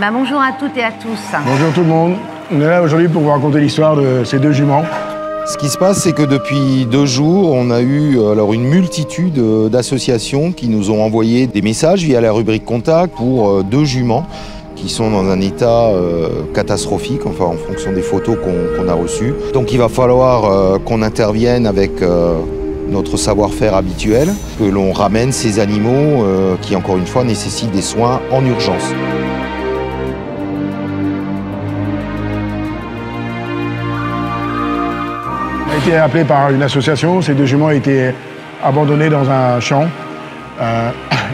Bonjour à toutes et à tous. Bonjour tout le monde. On est là aujourd'hui pour vous raconter l'histoire de ces deux juments. Ce qui se passe, c'est que depuis 2 jours, on a eu une multitude d'associations qui nous ont envoyé des messages via la rubrique Contact pour 2 juments qui sont dans un état catastrophique, enfin en fonction des photos qu'on a reçues. Donc il va falloir qu'on intervienne avec notre savoir-faire habituel, que l'on ramène ces animaux qui, encore une fois, nécessitent des soins en urgence. On a été appelé par une association, ces 2 juments ont été abandonnés dans un champ,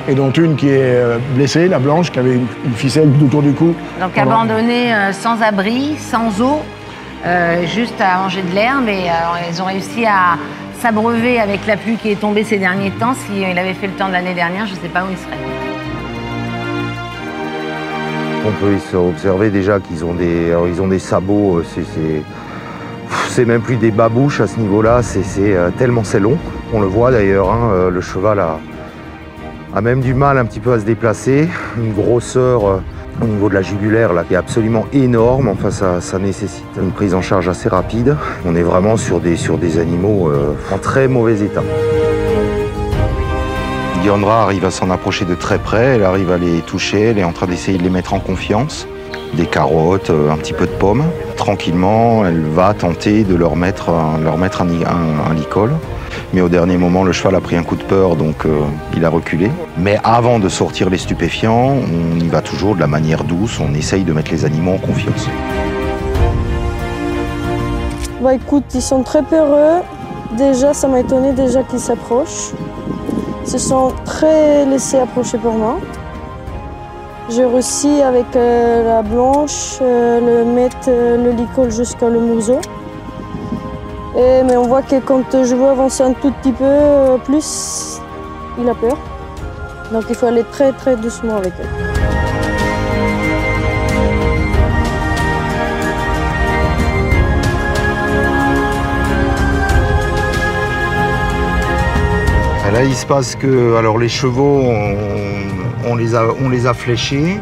et dont une qui est blessée, la blanche, qui avait une ficelle tout autour du cou. Donc abandonnés sans abri, sans eau, juste à manger de l'herbe, et ils ont réussi à s'abreuver avec la pluie qui est tombée ces derniers temps. S'il avait fait le temps de l'année dernière, je ne sais pas où il serait. On peut observer déjà qu'ils ont des sabots, c'est même plus des babouches à ce niveau-là, tellement c'est long. On le voit d'ailleurs, hein, le cheval a même du mal un petit peu à se déplacer. Une grosseur au niveau de la jugulaire là, qui est absolument énorme. Enfin, ça nécessite une prise en charge assez rapide. On est vraiment sur des animaux en très mauvais état. Diandra arrive à s'en approcher de très près, elle arrive à les toucher, elle est en train d'essayer de les mettre en confiance. Des carottes, un petit peu de pommes. Tranquillement, elle va tenter de leur mettre un licol. Mais au dernier moment, le cheval a pris un coup de peur, donc il a reculé. Mais avant de sortir les stupéfiants, on y va toujours de la manière douce, on essaye de mettre les animaux en confiance. Écoute, ils sont très peureux. Déjà, ça m'a étonné qu'ils s'approchent. Ils se sont très laissés approcher pour moi. J'ai réussi avec la blanche mettre le licol jusqu'à le museau. Mais on voit que quand je veux avancer un tout petit peu plus, il a peur. Donc il faut aller très très doucement avec eux. Là, il se passe que les chevaux, on les a fléchés.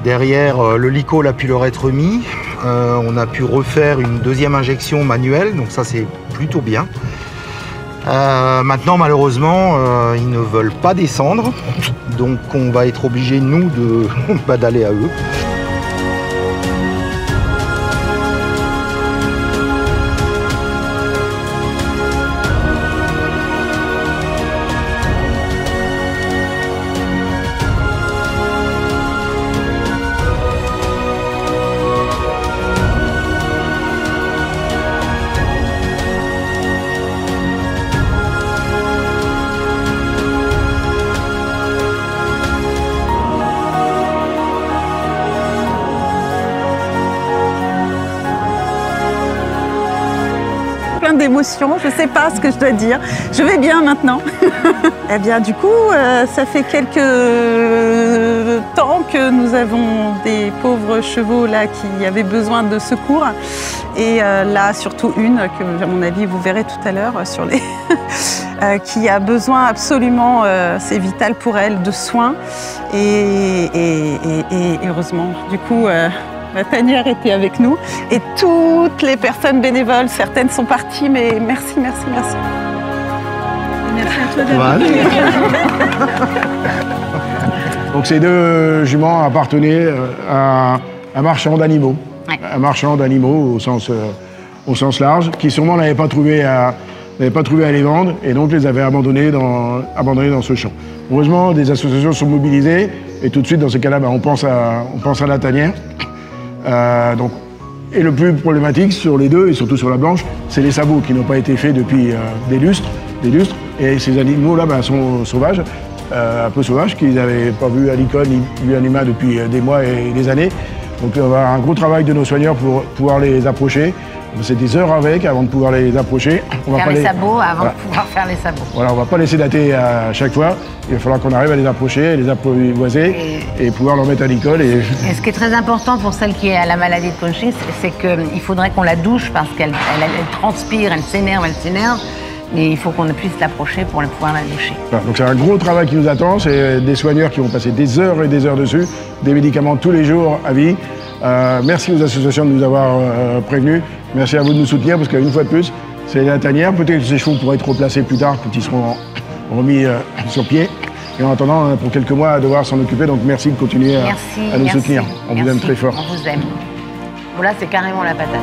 Derrière, le licol a pu leur être mis. On a pu refaire une 2e injection manuelle, donc ça c'est plutôt bien. Maintenant, malheureusement, ils ne veulent pas descendre, donc on va être obligé, nous, d'aller à eux. Plein d'émotions, je ne sais pas ce que je dois dire. Je vais bien maintenant. Eh bien, du coup, ça fait quelques temps que nous avons des pauvres chevaux là qui avaient besoin de secours. Et là, surtout une que, à mon avis, vous verrez tout à l'heure sur les... qui a besoin absolument, c'est vital pour elle, de soins. Et heureusement, du coup, la tanière était avec nous. Et toutes les personnes bénévoles, certaines sont parties, mais merci, merci, merci. Merci à toi d'avoir venu. Donc ces 2 juments appartenaient à un marchand d'animaux. Ouais. Un marchand d'animaux au sens large, qui sûrement n'avait pas trouvé à les vendre, et donc les avait abandonnés dans ce champ. Heureusement, des associations sont mobilisées, et tout de suite, dans ce cas-là, on pense à la tanière. Et le plus problématique sur les 2, et surtout sur la blanche, c'est les sabots qui n'ont pas été faits depuis des lustres. Et ces animaux-là sont sauvages, un peu sauvages, qu'ils n'avaient pas vu à l'école ni vu un humain depuis des mois et des années. Donc on va avoir un gros travail de nos soigneurs pour pouvoir les approcher. C'est des heures avec avant de pouvoir les approcher. Faire les sabots avant de pouvoir faire les sabots. Voilà, on ne va pas laisser dater à chaque fois. Il va falloir qu'on arrive à les approcher, les apprivoiser et pouvoir leur mettre à l'école. Et ce qui est très important pour celle qui a la maladie de Cushing, c'est qu'il faudrait qu'on la douche parce qu'elle transpire, elle s'énerve. Et il faut qu'on puisse l'approcher pour pouvoir la doucher. Voilà, donc c'est un gros travail qui nous attend, c'est des soigneurs qui vont passer des heures et des heures dessus, des médicaments tous les jours à vie. Merci aux associations de nous avoir prévenus, merci à vous de nous soutenir parce qu'une fois de plus, c'est la tanière. Peut-être que ces chevaux pourraient être replacés plus tard quand ils seront remis sur pied. Et en attendant, on a pour quelques mois à devoir s'en occuper, donc merci de continuer à nous soutenir. On vous aime très fort. On vous aime. Voilà, c'est carrément la patate.